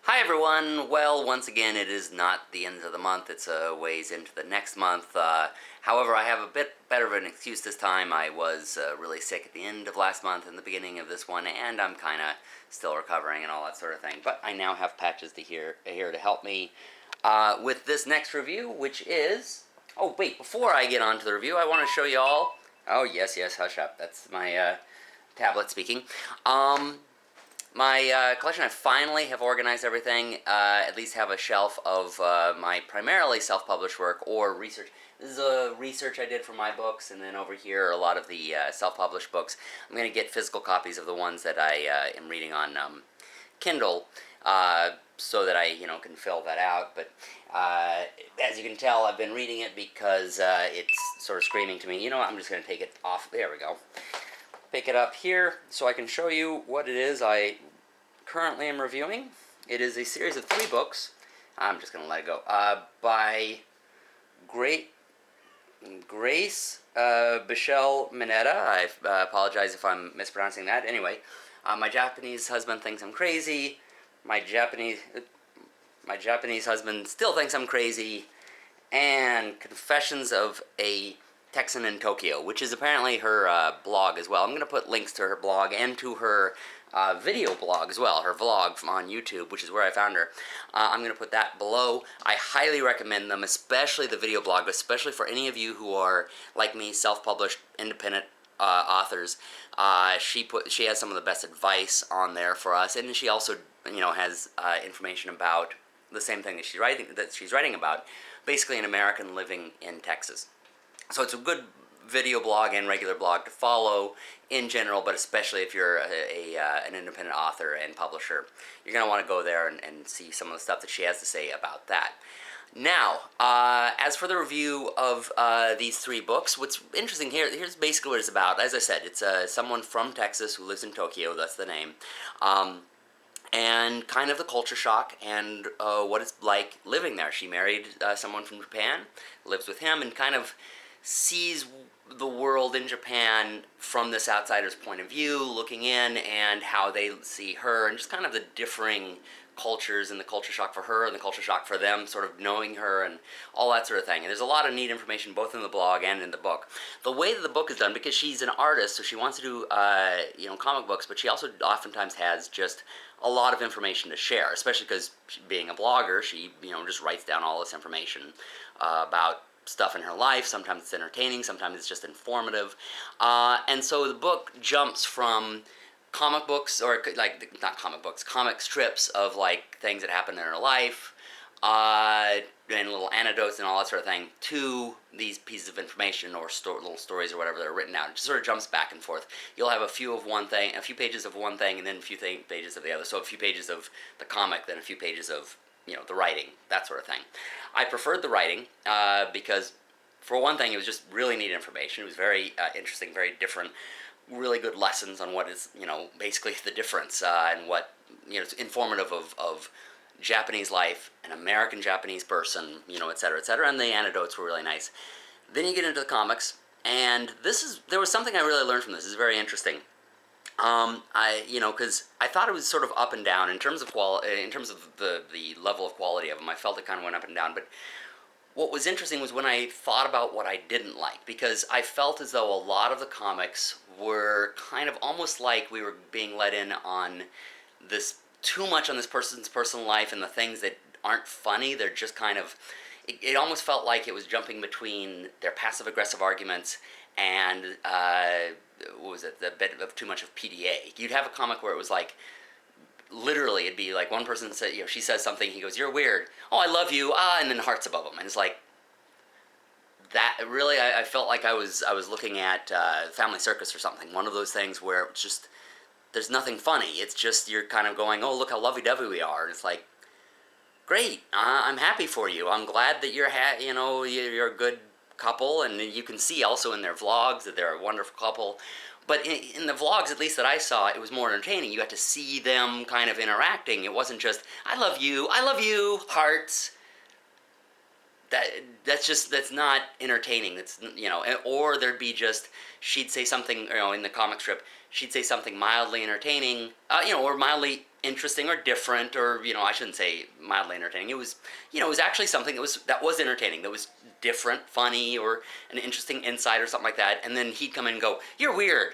Hi everyone! Well, once again, it is not the end of the month, it's a ways into the next month. However, I have a bit better of an excuse this time. I was really sick at the end of last month and the beginning of this one, and I'm kind of still recovering and all that sort of thing. But I now have Patches here to help me with this next review, which is... Oh, wait, before I get on to the review, I want to show you all... Oh, yes, hush up. That's my tablet speaking. My collection, I finally have organized everything, at least have a shelf of my primarily self-published work or research. This is a research I did for my books, and then over here are a lot of the self-published books. I'm going to get physical copies of the ones that I am reading on Kindle, so that I, can fill that out. But as you can tell, I've been reading it because it's sort of screaming to me. I'm just going to take it off. There we go. Pick it up here so I can show you what it is I currently am reviewing. It is a series of 3 books. I'm just going to let it go. By Grace Buchele Mineta. I apologize if I'm mispronouncing that. Anyway, my Japanese husband thinks I'm crazy. My Japanese husband still thinks I'm crazy. And Confessions of a Texan in Tokyo, which is apparently her blog as well. I'm going to put links to her blog and to her video blog as well, her vlog on YouTube, which is where I found her. I'm going to put that below. I highly recommend them, especially the video blog, especially for any of you who are, like me, self-published, independent authors. She has some of the best advice on there for us, and she also, has information about the same thing that she's writing about, basically an American living in Texas. So it's a good video blog and regular blog to follow in general, but especially if you're an independent author and publisher. You're going to want to go there and see some of the stuff that she has to say about that. Now, as for the review of these 3 books, what's interesting here's basically what it's about. As I said, it's someone from Texas who lives in Tokyo, that's the name, and kind of the culture shock and what it's like living there. She married someone from Japan, lives with him, and kind of sees the world in Japan from this outsider's point of view, looking in, and how they see her, and just kind of the differing cultures and the culture shock for her and the culture shock for them, sort of knowing her and all that sort of thing. And there's a lot of neat information both in the blog and in the book. The way that the book is done, because she's an artist, so she wants to do comic books, but she also oftentimes has just a lot of information to share, especially because being a blogger, she just writes down all this information about stuff in her life. Sometimes it's entertaining, sometimes it's just informative. And so the book jumps from comic books, or not comic books, comic strips of things that happen in her life, and little anecdotes and all that sort of thing, to these pieces of information or little stories or whatever that are written out. It just sort of jumps back and forth. You'll have a few pages of one thing, and then a few pages of the other. So a few pages of the comic, then a few pages of the writing, that sort of thing. I preferred the writing because, for one thing, it was just really neat information. It was very interesting, very different, really good lessons on what is, basically the difference, and what, it's informative of Japanese life, an American Japanese person, et cetera, and the anecdotes were really nice. Then you get into the comics, and there was something I really learned from this. This is very interesting. Because I thought it was sort of up and down in terms of in terms of the level of quality of them. I felt it kind of went up and down. But what was interesting was when I thought about what I didn't like, because I felt as though a lot of the comics were kind of almost like we were being let in on this too much on this person's personal life, and the things that aren't funny, they're just kind of, it almost felt like it was jumping between their passive-aggressive arguments and what was it, the bit of too much of PDA. You'd have a comic where it was literally, it'd be one person said, she says something, he goes, "You're weird. Oh, I love you. And then hearts above them." And it's that really, I felt like I was looking at Family Circus or something. One of those things where it's just, there's nothing funny. It's just, you're kind of going, "Oh, look how lovey-dovey we are." And it's great. I'm happy for you. I'm glad that you're a good couple, and you can see also in their vlogs that they're a wonderful couple. But in the vlogs, at least that I saw, it was more entertaining. You got to see them kind of interacting. It wasn't just, "I love you, hearts." That's not entertaining. That's, or there'd be just, she'd say something, in the comic strip, she'd say something mildly entertaining, or mildly interesting or different, or I shouldn't say mildly entertaining. It was, it was actually something that was entertaining, that was different, funny, or an interesting insight or something like that. And then he'd come in and go, "You're weird,"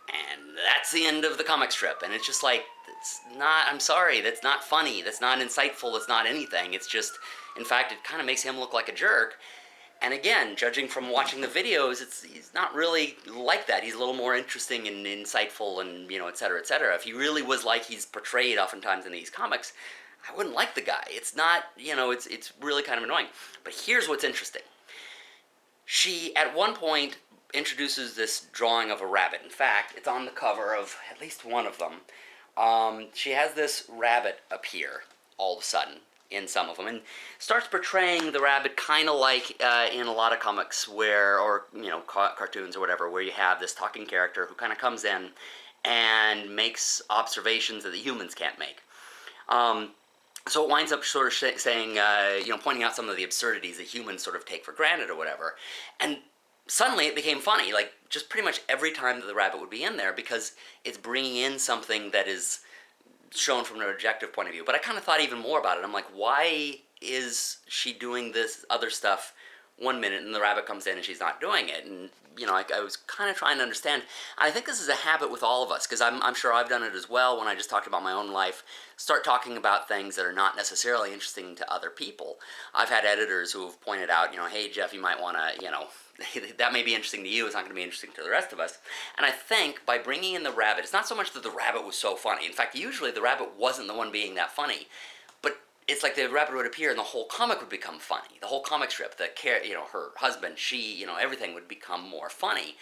and that's the end of the comic strip. And it's just like, it's not. I'm sorry, that's not funny. That's not insightful. It's not anything. It's just, in fact, it kind of makes him look like a jerk. And again, judging from watching the videos, he's not really like that. He's a little more interesting and insightful and, et cetera, et cetera. If he really was like he's portrayed oftentimes in these comics, I wouldn't like the guy. It's not, it's really kind of annoying. But here's what's interesting. She, at one point, introduces this drawing of a rabbit. In fact, it's on the cover of at least one of them. She has this rabbit appear all of a sudden in some of them, and starts portraying the rabbit kind of like in a lot of comics or cartoons or whatever, where you have this talking character who kind of comes in and makes observations that the humans can't make. So it winds up sort of saying, pointing out some of the absurdities that humans sort of take for granted or whatever. And suddenly it became funny, like just pretty much every time that the rabbit would be in there, because it's bringing in something that is shown from an objective point of view. But I kind of thought even more about it. I'm like, why is she doing this other stuff one minute and the rabbit comes in and she's not doing it? And, I was kind of trying to understand. I think this is a habit with all of us, because I'm sure I've done it as well when I just talked about my own life. Start talking about things that are not necessarily interesting to other people. I've had editors who have pointed out, hey, Jeff, you might want to, that may be interesting to you, it's not going to be interesting to the rest of us. And I think by bringing in the rabbit, it's not so much that the rabbit was so funny. In fact, usually the rabbit wasn't the one being that funny. But it's like the rabbit would appear and the whole comic would become funny. The whole comic strip, her husband, she, everything would become more funny.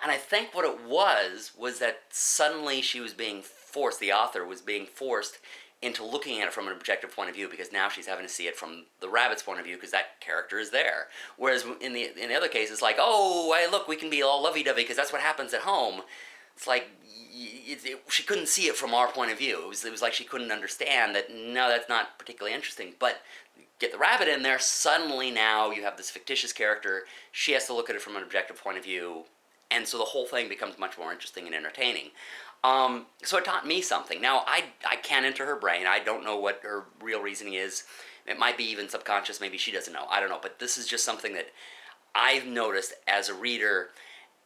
And I think what it was that suddenly she was being forced, the author was being forced into looking at it from an objective point of view, because now she's having to see it from the rabbit's point of view, because that character is there. Whereas in the other case, it's like, oh, hey, look, we can be all lovey-dovey because that's what happens at home. It's like, she couldn't see it from our point of view. It was like she couldn't understand that, no, that's not particularly interesting. But get the rabbit in there, suddenly now you have this fictitious character. She has to look at it from an objective point of view, and so the whole thing becomes much more interesting and entertaining. So it taught me something. Now, I can't enter her brain. I don't know what her real reasoning is. It might be even subconscious. Maybe she doesn't know. I don't know. But this is just something that I've noticed as a reader,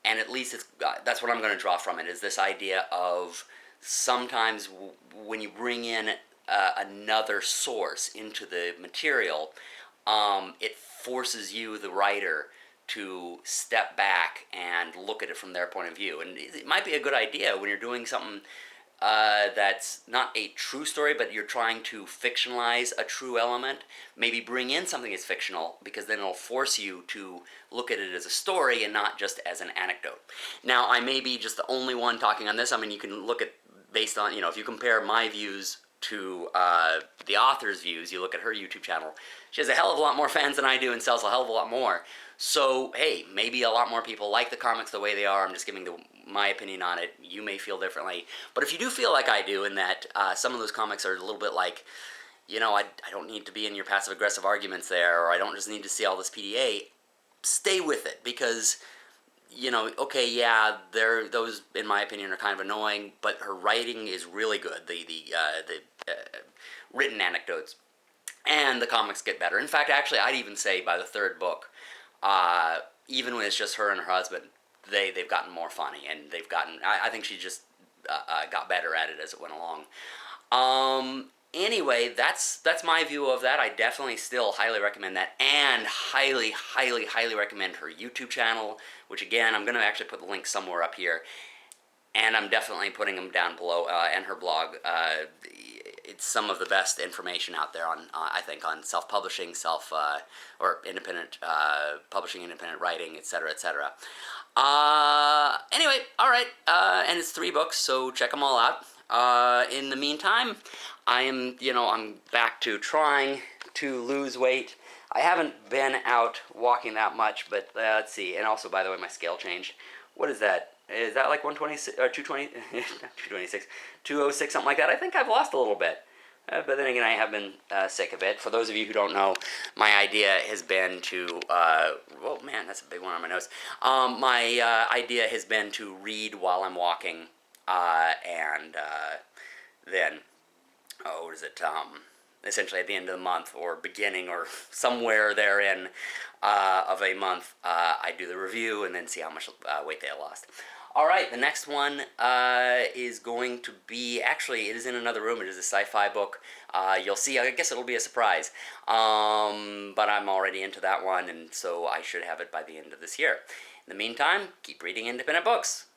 and at least that's what I'm going to draw from it, is this idea of sometimes when you bring in another source into the material, it forces you, the writer, to step back and look at it from their point of view. And it might be a good idea when you're doing something that's not a true story, but you're trying to fictionalize a true element. Maybe bring in something that's fictional, because then it'll force you to look at it as a story and not just as an anecdote. Now, I may be just the only one talking on this. I mean, you can look at, based on, if you compare my views to the author's views, you look at her YouTube channel, she has a hell of a lot more fans than I do and sells a hell of a lot more. So, hey, maybe a lot more people like the comics the way they are. I'm just giving my opinion on it. You may feel differently. But if you do feel like I do, in that some of those comics are a little bit like, I don't need to be in your passive-aggressive arguments there, or I don't just need to see all this PDA, stay with it, because, okay, yeah, those, in my opinion, are kind of annoying, but her writing is really good, the written anecdotes, and the comics get better. In fact, actually, I'd even say by the third book, even when it's just her and her husband, they've gotten more funny, and they've gotten, I think she just got better at it as it went along. Anyway, that's my view of that. I definitely still highly recommend that, and highly, highly, highly recommend her YouTube channel, which again, I'm going to actually put the link somewhere up here, and I'm definitely putting them down below, and her blog. It's some of the best information out there on, I think, on self-publishing, or independent publishing, independent writing, etc., etc. Anyway, all right, and it's 3 books, so check them all out. In the meantime, I'm back to trying to lose weight. I haven't been out walking that much, but let's see. And also, by the way, my scale changed. What is that? Is that like 126 or 220? 226, 206, something like that? I think I've lost a little bit. But then again, I have been sick of it. For those of you who don't know, my idea has been to, oh man, that's a big one on my nose. My idea has been to read while I'm walking, and then, oh, what is it? Essentially at the end of the month or beginning or somewhere therein of a month, I do the review and then see how much weight they lost. All right, the next one is going to be, actually, it is in another room. It is a sci-fi book. You'll see, I guess it'll be a surprise. But I'm already into that one, and so I should have it by the end of this year. In the meantime, keep reading independent books.